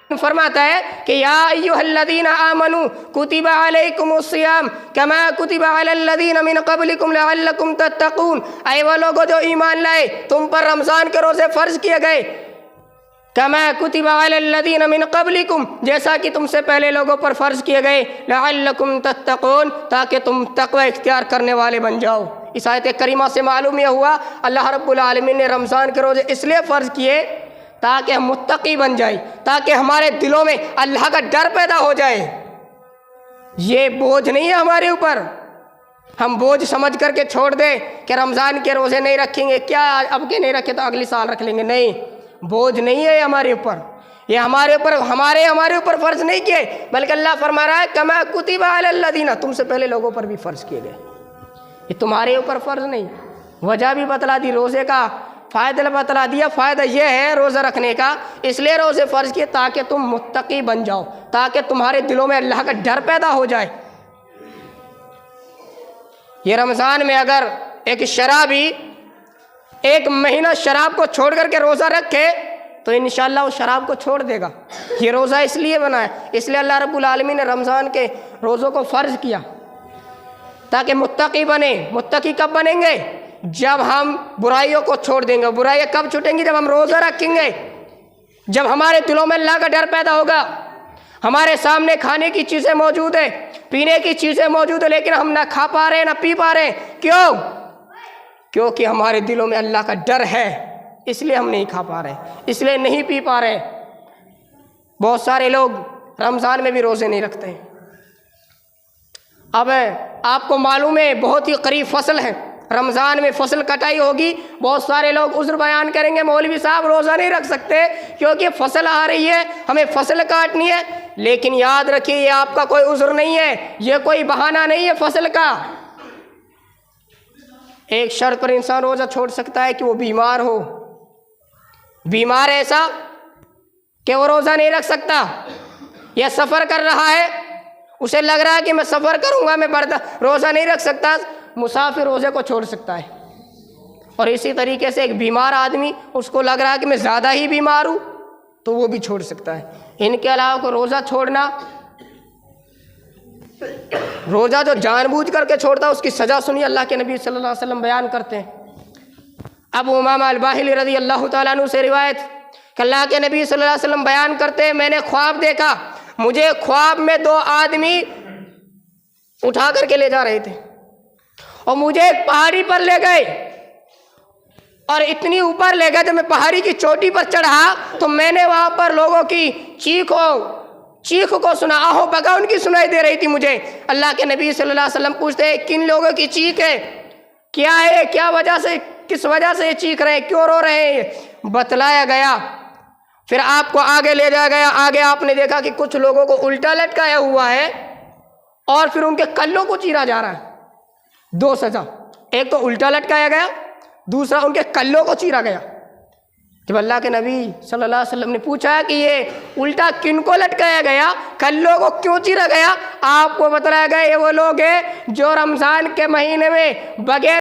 فرماتا ہے کہ یا ایھا الذین آمنوا کتب علیکم الصیام کما کتب علی الذین من قبلکم لعلکم تتقون، اے وہ لوگوں جو ایمان لائے تم پر رمضان کے روزے فرض کیے گئے، کما کتب علی الذین من قبلکم جیسا کہ تم سے پہلے لوگوں پر فرض کیے گئے، لعلکم تتقون تاکہ تم تقوی اختیار کرنے والے بن جاؤ۔ اس آیت کریمہ سے معلوم یہ ہوا اللہ رب العالمین نے رمضان کے روزے اس لیے فرض کیے تاکہ ہم متقی بن جائیں، تاکہ ہمارے دلوں میں اللہ کا ڈر پیدا ہو جائے۔ یہ بوجھ نہیں ہے ہمارے اوپر، ہم بوجھ سمجھ کر کے چھوڑ دیں کہ رمضان کے روزے نہیں رکھیں گے، کیا اب کے نہیں رکھے تو اگلی سال رکھ لیں گے، نہیں، بوجھ نہیں ہے ہمارے اوپر، یہ ہمارے اوپر فرض نہیں کیے، بلکہ اللہ فرما رہا ہے کما کتب علی الذین، تم سے پہلے لوگوں پر بھی فرض کیے گئے، یہ تمہارے اوپر فرض نہیں۔ وجہ بھی بتلا دی، روزے کا فائدہ بتلا دیا، فائدہ یہ ہے روزہ رکھنے کا، اس لیے روزے فرض کیے تاکہ تم متقی بن جاؤ، تاکہ تمہارے دلوں میں اللہ کا ڈر پیدا ہو جائے۔ یہ رمضان میں اگر ایک شرابی 1 مہینہ شراب کو چھوڑ کر کے روزہ رکھے تو انشاءاللہ وہ شراب کو چھوڑ دے گا۔ یہ روزہ اس لیے بنا ہے، اس لیے اللہ رب العالمین نے رمضان کے روزوں کو فرض کیا تاکہ متقی بنے۔ متقی کب بنیں گے؟ جب ہم برائیوں کو چھوڑ دیں گے۔ برائیاں کب چھوٹیں گی؟ جب ہم روزہ رکھیں گے، جب ہمارے دلوں میں اللہ کا ڈر پیدا ہوگا۔ ہمارے سامنے کھانے کی چیزیں موجود ہیں، پینے کی چیزیں موجود ہیں، لیکن ہم نہ کھا پا رہے ہیں نہ پی پا رہے ہیں، کیوں؟ کیونکہ ہمارے دلوں میں اللہ کا ڈر ہے، اس لیے ہم نہیں کھا پا رہے، اس لیے نہیں پی پا رہے۔ بہت سارے لوگ رمضان میں بھی روزے نہیں رکھتے ہیں۔ اب آپ کو معلوم ہے بہت ہی قریب فصل ہے، رمضان میں فصل کٹائی ہوگی، بہت سارے لوگ عذر بیان کریں گے مولوی صاحب روزہ نہیں رکھ سکتے کیونکہ فصل آ رہی ہے، ہمیں فصل کاٹنی ہے۔ لیکن یاد رکھیے یہ آپ کا کوئی عذر نہیں ہے، یہ کوئی بہانہ نہیں ہے فصل کا۔ ایک شرط پر انسان روزہ چھوڑ سکتا ہے کہ وہ بیمار ہو، بیمار ایسا کہ وہ روزہ نہیں رکھ سکتا، یا سفر کر رہا ہے، اسے لگ رہا ہے کہ میں سفر کروں گا، میں روزہ نہیں رکھ سکتا، مسافر روزے کو چھوڑ سکتا ہے۔ اور اسی طریقے سے ایک بیمار آدمی، اس کو لگ رہا ہے کہ میں زیادہ ہی بیمار ہوں، تو وہ بھی چھوڑ سکتا ہے۔ ان کے علاوہ کو روزہ چھوڑنا، روزہ جو جان بوجھ کر کے چھوڑتا ہے اس کی سزا سنی اللہ کے نبی صلی اللہ علیہ وسلم بیان کرتے ہیں۔ ابو امامہ الباہلی رضی اللہ تعالیٰ عنہ سے روایت کہ اللہ کے نبی صلی اللہ علیہ وسلم بیان کرتے ہیں، میں نے خواب دیکھا، مجھے خواب میں 2 آدمی اٹھا کر کے لے جا رہے تھے اور مجھے ایک پہاڑی پر لے گئے، اور اتنی اوپر لے گئے جب میں پہاڑی کی چوٹی پر چڑھا تو میں نے وہاں پر لوگوں کی چیخ کو سنا، آہو بگا ان کی سنائی دے رہی تھی مجھے۔ اللہ کے نبی صلی اللہ علیہ وسلم پوچھتے ہیں کن لوگوں کی چیخ ہے، کیا ہے، کیا وجہ سے، کس وجہ سے یہ چیخ رہے ہیں، کیوں رو رہے ہیں؟ بتلایا گیا، پھر آپ کو آگے لے جایا گیا۔ آگے آپ نے دیکھا کہ کچھ لوگوں کو الٹا لٹکایا ہوا ہے اور پھر ان کے کلوں کو چیرا جا رہا ہے۔ 2 سزا، ایک تو الٹا لٹکایا گیا، دوسرا ان کے کلوں کو چیرا گیا۔ جب اللہ کے نبی صلی اللہ علیہ وسلم نے پوچھا کہ یہ الٹا کن کو لٹکایا گیا، کلوں کو کیوں چیرا گیا، آپ کو بتلایا گیا یہ وہ لوگ ہیں جو رمضان کے مہینے میں بغیر